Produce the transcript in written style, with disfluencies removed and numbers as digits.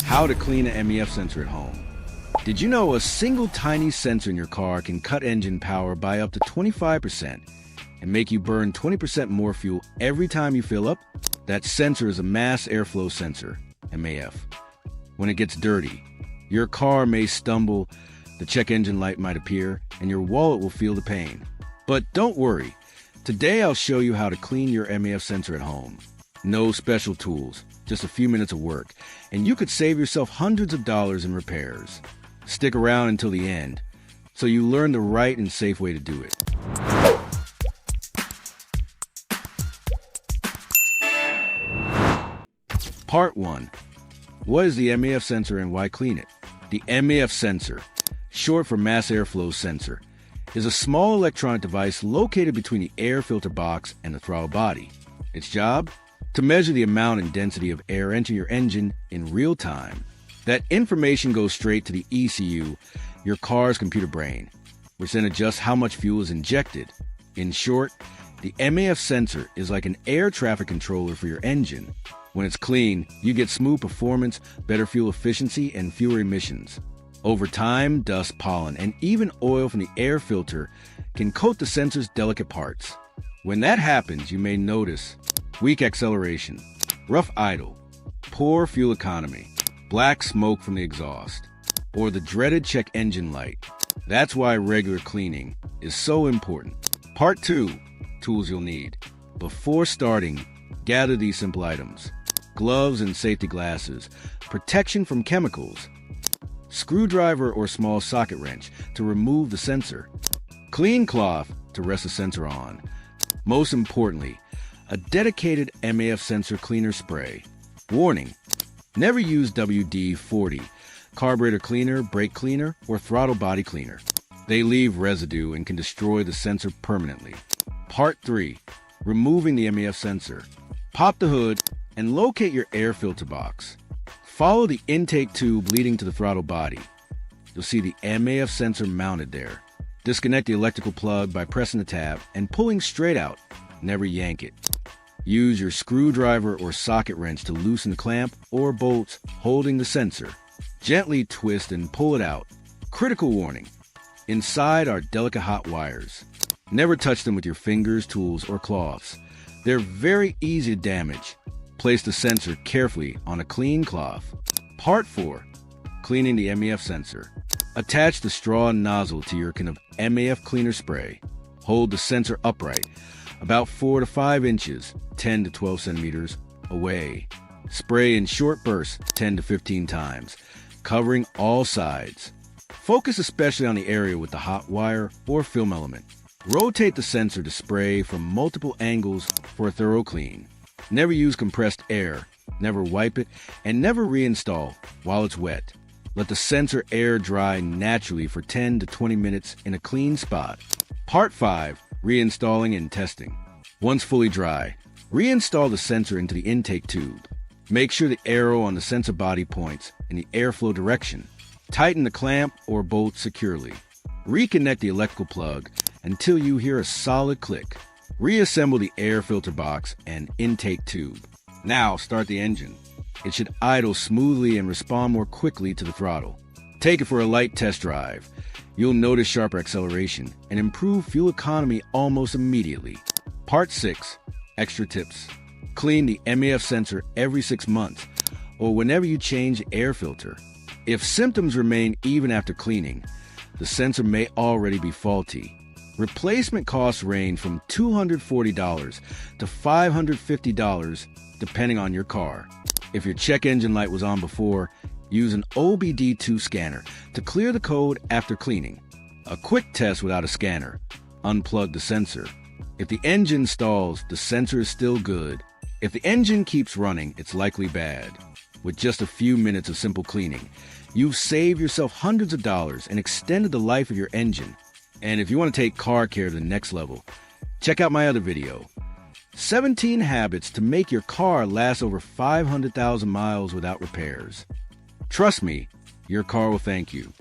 How to clean an MAF sensor at home. Did you know a single tiny sensor in your car can cut engine power by up to 25% and make you burn 20% more fuel every time you fill up? That sensor is a mass airflow sensor, MAF. When it gets dirty, your car may stumble, the check engine light might appear, and your wallet will feel the pain. But don't worry. Today I'll show you how to clean your MAF sensor at home. No special tools, just a few minutes of work, and you could save yourself hundreds of dollars in repairs. Stick around until the end, so you learn the right and safe way to do it. Part 1. What is the MAF sensor and why clean it? The MAF sensor, short for mass airflow sensor, is a small electronic device located between the air filter box and the throttle body. Its job? To measure the amount and density of air entering your engine in real time. That information goes straight to the ECU, your car's computer brain, which then adjusts how much fuel is injected. In short, the MAF sensor is like an air traffic controller for your engine. When it's clean, you get smooth performance, better fuel efficiency, and fewer emissions. Over time, dust, pollen, and even oil from the air filter can coat the sensor's delicate parts. When that happens, you may notice weak acceleration, rough idle, poor fuel economy, black smoke from the exhaust, or the dreaded check engine light. That's why regular cleaning is so important. Part 2. Tools you'll need. Before starting, gather these simple items. Gloves and safety glasses, protection from chemicals, screwdriver or small socket wrench to remove the sensor, clean cloth to rest the sensor on. Most importantly, a dedicated MAF sensor cleaner spray. Warning: never use WD-40, carburetor cleaner, brake cleaner, or throttle body cleaner. They leave residue and can destroy the sensor permanently. Part 3. Removing the MAF sensor. Pop the hood and locate your air filter box. Follow the intake tube leading to the throttle body. You'll see the MAF sensor mounted there. Disconnect the electrical plug by pressing the tab and pulling straight out. Never yank it. Use your screwdriver or socket wrench to loosen the clamp or bolts holding the sensor. Gently twist and pull it out. Critical warning: inside are delicate hot wires. Never touch them with your fingers, tools, or cloths. They're very easy to damage. Place the sensor carefully on a clean cloth. Part 4. Cleaning the MAF sensor. Attach the straw and nozzle to your can of MAF cleaner spray. Hold the sensor upright, about 4 to 5 inches, 10 to 12 centimeters away. Spray in short bursts, 10 to 15 times, covering all sides. Focus especially on the area with the hot wire or film element. Rotate the sensor to spray from multiple angles for a thorough clean. Never use compressed air, never wipe it, and never reinstall while it's wet. Let the sensor air dry naturally for 10 to 20 minutes in a clean spot. Part 5. Reinstalling and testing. Once fully dry, reinstall the sensor into the intake tube. Make sure the arrow on the sensor body points in the airflow direction. Tighten the clamp or bolt securely. Reconnect the electrical plug until you hear a solid click. Reassemble the air filter box and intake tube. Now start the engine. It should idle smoothly and respond more quickly to the throttle. Take it for a light test drive. You'll notice sharper acceleration and improved fuel economy almost immediately. Part 6. Extra tips. Clean the MAF sensor every 6 months or whenever you change the air filter. If symptoms remain even after cleaning, the sensor may already be faulty. Replacement costs range from $240 to $550 depending on your car. If your check engine light was on before, use an OBD2 scanner to clear the code after cleaning. A quick test without a scanner. Unplug the sensor. If the engine stalls, the sensor is still good. If the engine keeps running, it's likely bad. With just a few minutes of simple cleaning, you've saved yourself hundreds of dollars and extended the life of your engine. And if you want to take car care to the next level, check out my other video, 17 habits to make your car last over 500,000 miles without repairs. Trust me, your car will thank you.